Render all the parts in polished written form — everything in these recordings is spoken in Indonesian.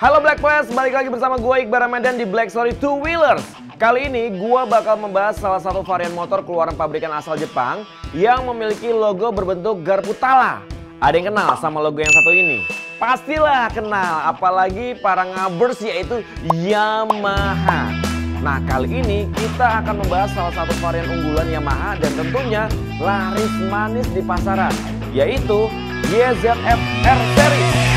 Halo Black Plus, balik lagi bersama gue Iqbal Ramadan di Black Story Two Wheelers. Kali ini gue bakal membahas salah satu varian motor keluaran pabrikan asal Jepang yang memiliki logo berbentuk garpu tala. Ada yang kenal sama logo yang satu ini? Pastilah kenal, apalagi para ngabers yaitu Yamaha. Nah, kali ini kita akan membahas salah satu varian unggulan Yamaha dan tentunya laris manis di pasaran, yaitu YZF R Series.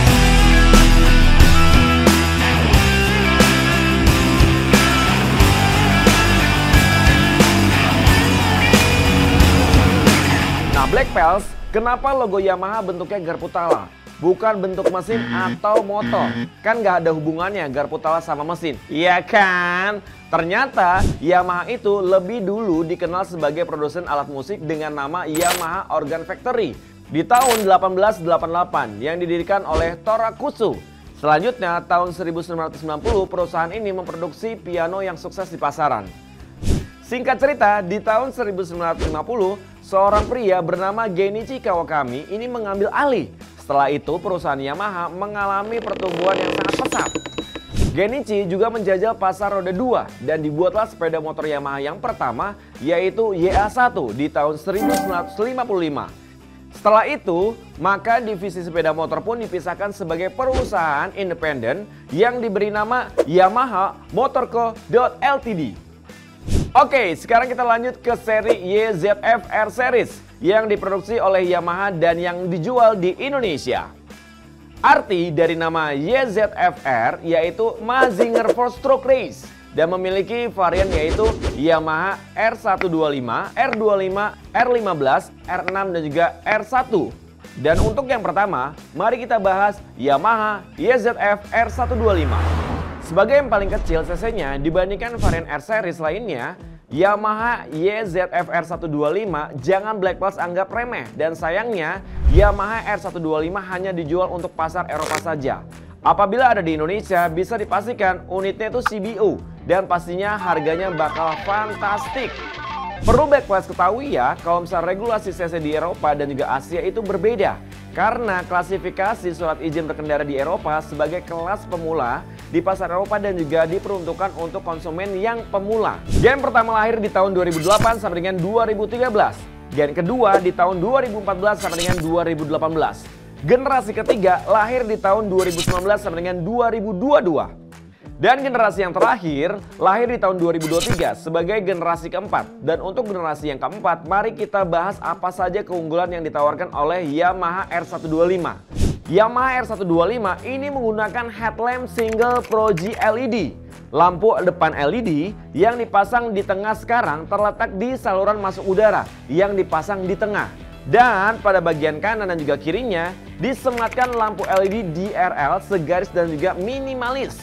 Nah, Black Pals, kenapa logo Yamaha bentuknya garpu tala? Bukan bentuk mesin atau motor. Kan nggak ada hubungannya garpu tala sama mesin, iya kan? Ternyata Yamaha itu lebih dulu dikenal sebagai produsen alat musik dengan nama Yamaha Organ Factory di tahun 1888 yang didirikan oleh Torakusu. Selanjutnya tahun 1990 perusahaan ini memproduksi piano yang sukses di pasaran. Singkat cerita, di tahun 1950 seorang pria bernama Genichi Kawakami ini mengambil alih. Setelah itu perusahaan Yamaha mengalami pertumbuhan yang sangat pesat. Genichi juga menjajal pasar roda 2 dan dibuatlah sepeda motor Yamaha yang pertama, yaitu YA1 di tahun 1955. Setelah itu, maka divisi sepeda motor pun dipisahkan sebagai perusahaan independen yang diberi nama Yamaha Motor Co. Ltd. Oke, sekarang kita lanjut ke seri YZF R Series yang diproduksi oleh Yamaha dan yang dijual di Indonesia. Arti dari nama YZF R yaitu Mazinger 4-Stroke Race dan memiliki varian yaitu Yamaha R125, R25, R15, R6 dan juga R1. Dan untuk yang pertama, mari kita bahas Yamaha YZF R125. Sebagai yang paling kecil cc-nya dibandingkan varian R Series lainnya, Yamaha YZF R125 jangan Black Plus anggap remeh. Dan sayangnya Yamaha R125 hanya dijual untuk pasar Eropa saja. Apabila ada di Indonesia bisa dipastikan unitnya itu CBO dan pastinya harganya bakal fantastik. Perlu Black Plus ketahui ya, kalau misalnya regulasi cc di Eropa dan juga Asia itu berbeda. Karena klasifikasi surat izin berkendara di Eropa sebagai kelas pemula di pasar Eropa dan juga diperuntukkan untuk konsumen yang pemula. Gen pertama lahir di tahun 2008 sampai dengan 2013. Gen kedua di tahun 2014 sampai dengan 2018. Generasi ketiga lahir di tahun 2019 sampai dengan 2022. Dan generasi yang terakhir lahir di tahun 2023 sebagai generasi keempat. Dan untuk generasi yang keempat, mari kita bahas apa saja keunggulan yang ditawarkan oleh Yamaha R125. Yamaha R125 ini menggunakan headlamp single Pro G LED. Lampu depan LED yang dipasang di tengah sekarang terletak di saluran masuk udara yang dipasang di tengah. Dan pada bagian kanan dan juga kirinya disematkan lampu LED DRL segaris dan juga minimalis.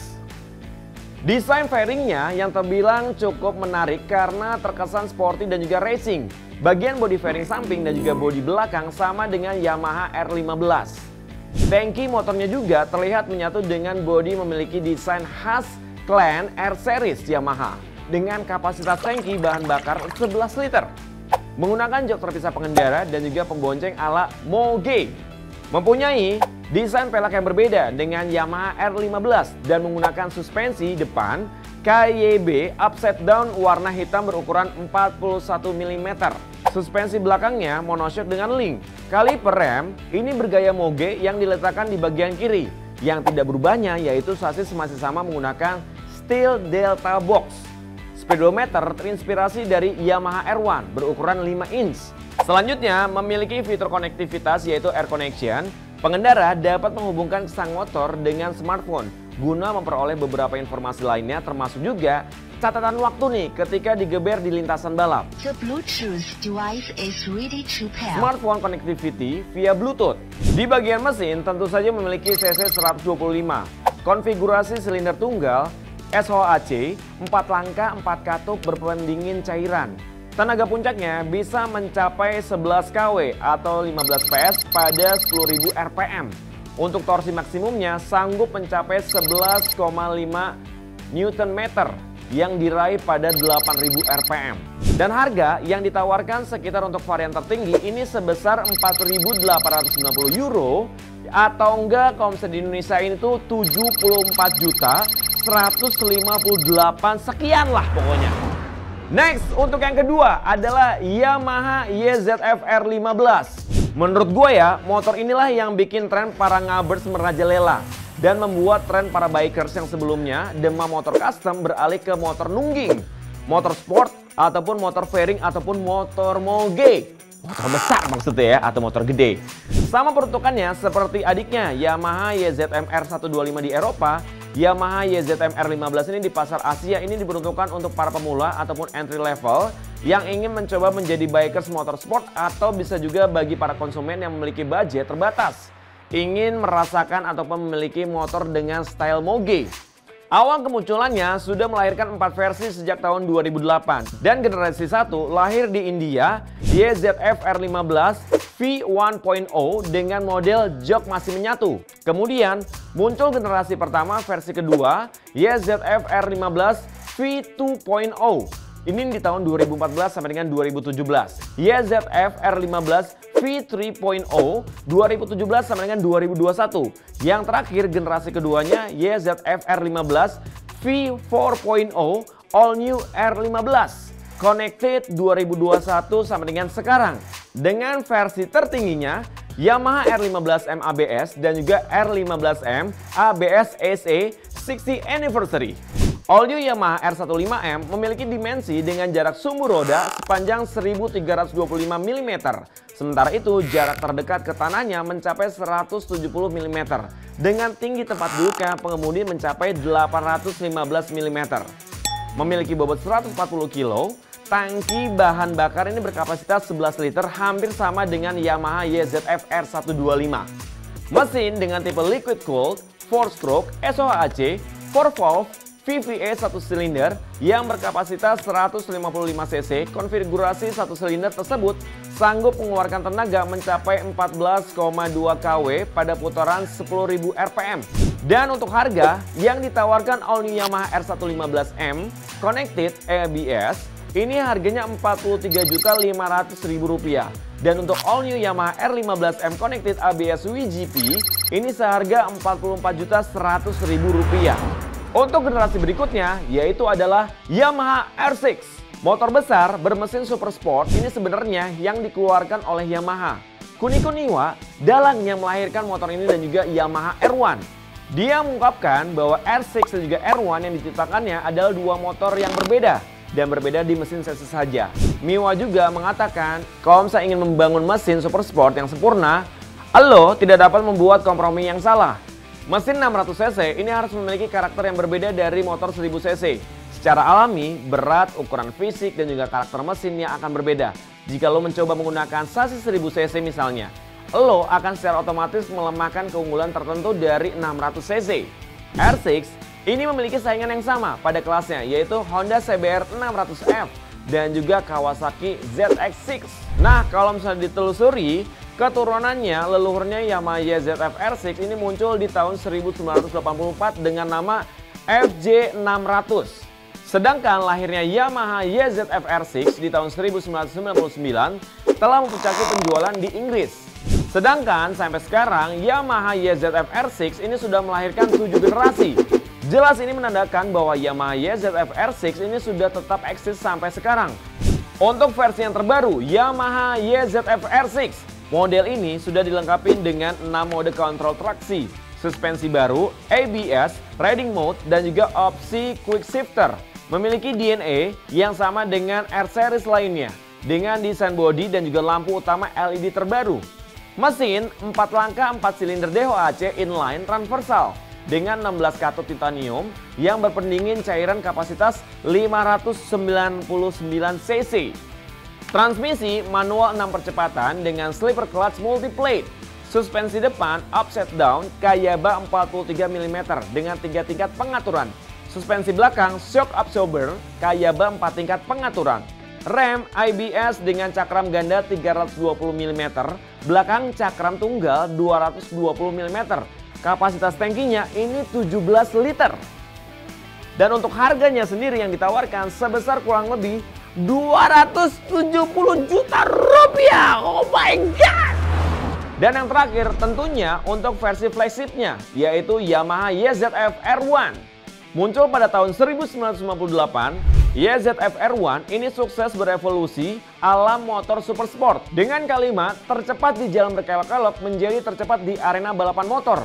Desain fairingnya yang terbilang cukup menarik karena terkesan sporty dan juga racing. Bagian body fairing samping dan juga body belakang sama dengan Yamaha R15. Tangki motornya juga terlihat menyatu dengan body memiliki desain khas klan R Series Yamaha dengan kapasitas tangki bahan bakar 11 liter. Menggunakan jok terpisah pengendara dan juga pembonceng ala Moge. Mempunyai desain pelek yang berbeda dengan Yamaha R15 dan menggunakan suspensi depan KYB upside down warna hitam berukuran 41 mm. Suspensi belakangnya monoshock dengan link. Kaliper rem ini bergaya Moge yang diletakkan di bagian kiri. Yang tidak berubahnya yaitu sasis masih sama menggunakan steel delta box. Speedometer terinspirasi dari Yamaha R1 berukuran 5 inch. Selanjutnya memiliki fitur konektivitas yaitu Air Connection. Pengendara dapat menghubungkan sang motor dengan smartphone guna memperoleh beberapa informasi lainnya termasuk juga catatan waktu nih ketika digeber di lintasan balap. The Bluetooth device is ready to pair. Smartphone connectivity via Bluetooth. Di bagian mesin tentu saja memiliki cc 125. Konfigurasi silinder tunggal SHAC 4 langkah 4 katup berpendingin cairan. Tenaga puncaknya bisa mencapai 11 kW atau 15 PS pada 10.000 RPM. Untuk torsi maksimumnya sanggup mencapai 11,5 Nm yang diraih pada 8.000 RPM. Dan harga yang ditawarkan sekitar untuk varian tertinggi ini sebesar 4.890 euro atau enggak kalau misalnya di Indonesia ini tuh 74.158 sekian lah pokoknya. Next, untuk yang kedua adalah Yamaha YZF R15. Menurut gue ya, motor inilah yang bikin tren para ngabers merajalela dan membuat tren para bikers yang sebelumnya demam motor custom beralih ke motor nungging, motor sport, ataupun motor fairing, ataupun motor moge. Motor besar maksudnya ya, atau motor gede. Sama peruntukannya seperti adiknya Yamaha YZM R125 di Eropa, Yamaha YZM R15 ini di pasar Asia ini diperuntukkan untuk para pemula ataupun entry level yang ingin mencoba menjadi bikers motorsport, atau bisa juga bagi para konsumen yang memiliki budget terbatas, ingin merasakan ataupun memiliki motor dengan style moge. Awal kemunculannya sudah melahirkan 4 versi sejak tahun 2008 dan generasi 1 lahir di India, YZF R15 V1.0 dengan model jok masih menyatu. Kemudian muncul generasi pertama versi kedua YZF R15 V2.0. Ini di tahun 2014 sampai dengan 2017. YZF R15 V3.0 2017 sampai dengan 2021. Yang terakhir generasi keduanya YZF R15 V4.0 All New R15 Connected 2021 sampai dengan sekarang. Dengan versi tertingginya Yamaha R15M ABS dan juga R15M ABS SE 60 Anniversary. All New Yamaha R15M memiliki dimensi dengan jarak sumbu roda sepanjang 1325 mm. Sementara itu jarak terdekat ke tanahnya mencapai 170 mm. Dengan tinggi tempat duduknya pengemudi mencapai 815 mm. Memiliki bobot 140 kg, tangki bahan bakar ini berkapasitas 11 liter, hampir sama dengan Yamaha YZF R125. Mesin dengan tipe liquid cooled, 4-stroke, SOHC, 4-valve, VVA 1 silinder yang berkapasitas 155 cc. Konfigurasi 1 silinder tersebut sanggup mengeluarkan tenaga mencapai 14,2 kW pada putaran 10.000 rpm. Dan untuk harga yang ditawarkan All New Yamaha R115M Connected ABS ini harganya Rp43.500.000. Dan untuk All New Yamaha R15M Connected ABS WGP ini seharga Rp44.100.000. Untuk generasi berikutnya yaitu adalah Yamaha R6. Motor besar bermesin super sport ini sebenarnya yang dikeluarkan oleh Yamaha. Kuniko Niwa dalang yang melahirkan motor ini dan juga Yamaha R1. Dia mengungkapkan bahwa R6 dan juga R1 yang diciptakannya adalah dua motor yang berbeda dan berbeda di mesin cc saja. Niwa juga mengatakan kalau misalnya ingin membangun mesin super sport yang sempurna, lo tidak dapat membuat kompromi yang salah. Mesin 600cc ini harus memiliki karakter yang berbeda dari motor 1000cc. Secara alami, berat, ukuran fisik, dan juga karakter mesin yang akan berbeda. Jika lo mencoba menggunakan sasis 1000cc misalnya, lo akan secara otomatis melemahkan keunggulan tertentu dari 600cc. R6 ini memiliki saingan yang sama pada kelasnya, yaitu Honda CBR 600F dan juga Kawasaki ZX-6. Nah, kalau misalnya ditelusuri, keturunannya leluhurnya Yamaha YZF R6 ini muncul di tahun 1984 dengan nama FJ600. Sedangkan lahirnya Yamaha YZF R6 di tahun 1999 telah memecahkan penjualan di Inggris. Sedangkan sampai sekarang Yamaha YZF R6 ini sudah melahirkan 7 generasi. Jelas ini menandakan bahwa Yamaha YZF R6 ini sudah tetap eksis sampai sekarang. Untuk versi yang terbaru Yamaha YZF R6, model ini sudah dilengkapi dengan 6 mode kontrol traksi, suspensi baru, ABS, riding mode, dan juga opsi quick shifter. Memiliki DNA yang sama dengan R-Series lainnya, dengan desain bodi dan juga lampu utama LED terbaru. Mesin 4 langkah 4 silinder DHC inline transversal dengan 16 katod titanium yang berpendingin cairan kapasitas 599 cc. Transmisi manual 6 percepatan dengan slipper clutch multiplate. Suspensi depan upside down Kayaba 43 mm dengan 3 tingkat pengaturan. Suspensi belakang shock absorber Kayaba 4 tingkat pengaturan. Rem ABS dengan cakram ganda 320 mm, belakang cakram tunggal 220 mm. Kapasitas tangkinya ini 17 liter. Dan untuk harganya sendiri yang ditawarkan sebesar kurang lebih 270 juta rupiah. Oh my god. Dan yang terakhir tentunya untuk versi flagshipnya, yaitu Yamaha YZF R1. Muncul pada tahun 1998, YZF R1 ini sukses berevolusi alam motor super sport. Dengan kalimat tercepat di jalan berkelok-kelok menjadi tercepat di arena balapan motor.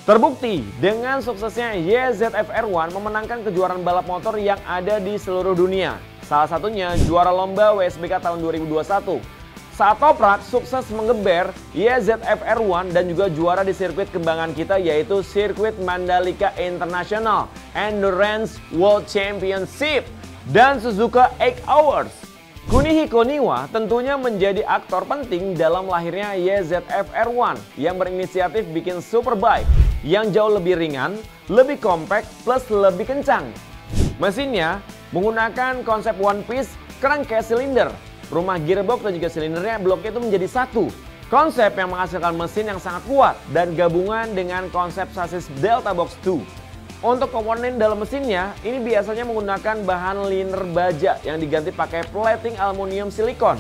Terbukti dengan suksesnya YZF R1 memenangkan kejuaraan balap motor yang ada di seluruh dunia. Salah satunya juara lomba WSBK tahun 2021. Saat toprak sukses menggeber YZF R1 dan juga juara di sirkuit kebanggaan kita yaitu sirkuit Mandalika International Endurance World Championship dan Suzuka 8 Hours. Kunihiko Niwa tentunya menjadi aktor penting dalam lahirnya YZF R1 yang berinisiatif bikin superbike yang jauh lebih ringan, lebih kompak, plus lebih kencang. Mesinnya menggunakan konsep one piece crankcase silinder. Rumah gearbox dan juga silindernya bloknya itu menjadi satu. Konsep yang menghasilkan mesin yang sangat kuat dan gabungan dengan konsep sasis Delta Box 2. Untuk komponen dalam mesinnya, ini biasanya menggunakan bahan liner baja yang diganti pakai plating aluminium silikon.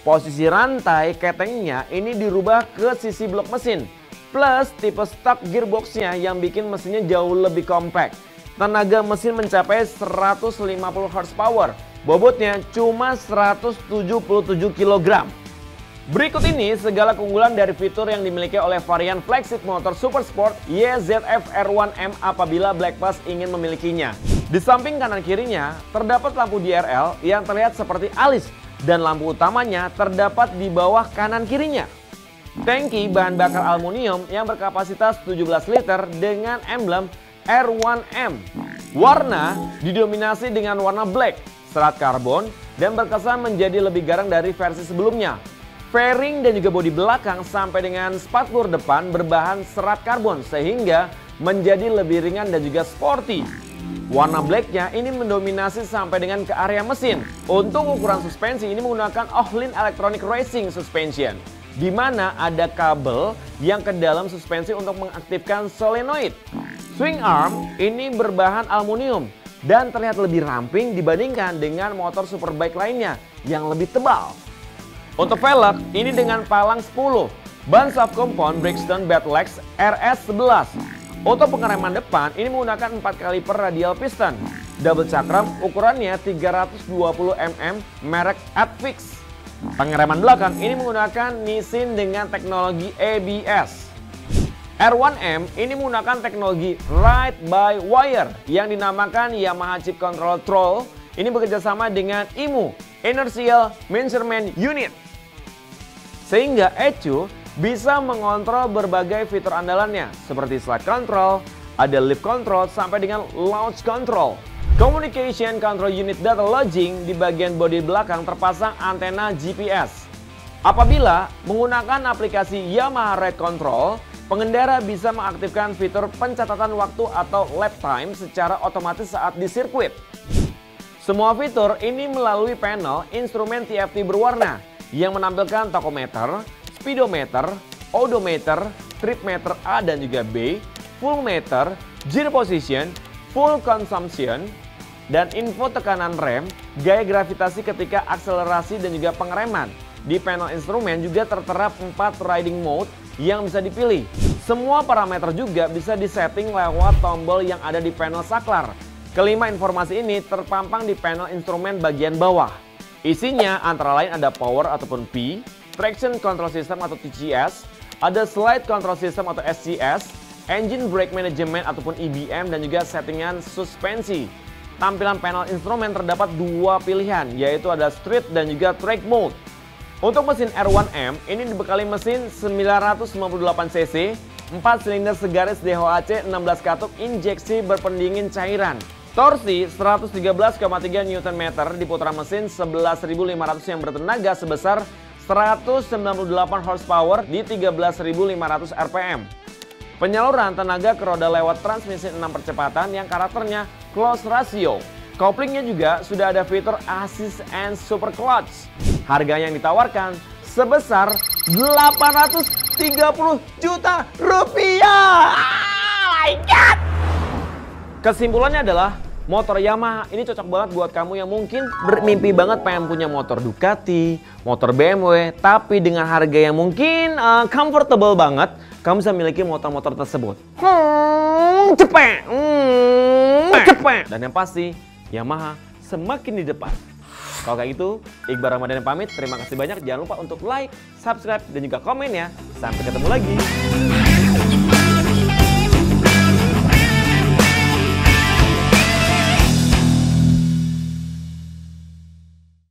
Posisi rantai ketengnya ini dirubah ke sisi blok mesin. Plus tipe stock gearboxnya yang bikin mesinnya jauh lebih kompak. Tenaga mesin mencapai 150 horsepower. Bobotnya cuma 177 kg. Berikut ini segala keunggulan dari fitur yang dimiliki oleh varian flagship motor super sport YZF R1M apabila Black Pass ingin memilikinya. Di samping kanan kirinya terdapat lampu DRL yang terlihat seperti alis dan lampu utamanya terdapat di bawah kanan kirinya. Tangki bahan bakar aluminium yang berkapasitas 17 liter dengan emblem R1M. Warna didominasi dengan warna black, serat karbon, dan berkesan menjadi lebih garang dari versi sebelumnya. Fairing dan juga bodi belakang sampai dengan spakbor depan berbahan serat karbon sehingga menjadi lebih ringan dan juga sporty. Warna blacknya ini mendominasi sampai dengan ke area mesin. Untuk ukuran suspensi ini menggunakan Ohlin Electronic Racing Suspension, di mana ada kabel yang ke dalam suspensi untuk mengaktifkan solenoid. Swing arm ini berbahan aluminium dan terlihat lebih ramping dibandingkan dengan motor superbike lainnya yang lebih tebal. Untuk velg ini dengan palang 10, ban soft compound Bridgestone Badlex RS11. Untuk pengereman depan ini menggunakan 4 kaliper radial piston, double cakram ukurannya 320 mm merek Adfix. Pengereman belakang ini menggunakan Nissin dengan teknologi ABS. R1M ini menggunakan teknologi Ride by Wire yang dinamakan Yamaha Chip Control Troll. Ini bekerjasama dengan IMU, Inertial Measurement Unit. Sehingga ECU bisa mengontrol berbagai fitur andalannya seperti slide control, ada lift control sampai dengan launch control. Communication Control Unit Data Logging di bagian bodi belakang terpasang antena GPS. Apabila menggunakan aplikasi Yamaha Ride Control, pengendara bisa mengaktifkan fitur pencatatan waktu atau lap time secara otomatis saat di sirkuit. Semua fitur ini melalui panel instrumen TFT berwarna yang menampilkan tachometer, speedometer, odometer, trip meter A dan juga B, full meter, gear position, full consumption, dan info tekanan rem, gaya gravitasi ketika akselerasi dan juga pengereman. Di panel instrumen juga tertera 4 riding mode yang bisa dipilih. Semua parameter juga bisa disetting lewat tombol yang ada di panel saklar. Kelima informasi ini terpampang di panel instrumen bagian bawah. Isinya antara lain ada power ataupun P, traction control system atau TCS, ada slide control system atau SCS, engine brake management ataupun EBM, dan juga settingan suspensi. Tampilan panel instrumen terdapat 2 pilihan, yaitu ada street dan juga track mode. Untuk mesin R1M ini dibekali mesin 998 cc, 4 silinder segaris DHOAC 16 katup injeksi berpendingin cairan. Torsi 113,3 Nm di putaran mesin 11.500 yang bertenaga sebesar 198 horsepower di 13.500 rpm. Penyaluran tenaga ke roda lewat transmisi 6 percepatan yang karakternya close ratio. Koplingnya juga sudah ada fitur Assist and Super Clutch. Harga yang ditawarkan sebesar 830 juta rupiah. Oh my God! Kesimpulannya adalah Motor Yamaha ini cocok banget buat kamu yang mungkin bermimpi banget pengen punya motor Ducati, motor BMW, tapi dengan harga yang mungkin comfortable banget, kamu bisa miliki motor-motor tersebut. Cepet. Dan yang pasti, Yamaha semakin di depan. Kalau kayak gitu, Iqbal Ramadan yang pamit. Terima kasih banyak. Jangan lupa untuk like, subscribe, dan juga komen ya. Sampai ketemu lagi.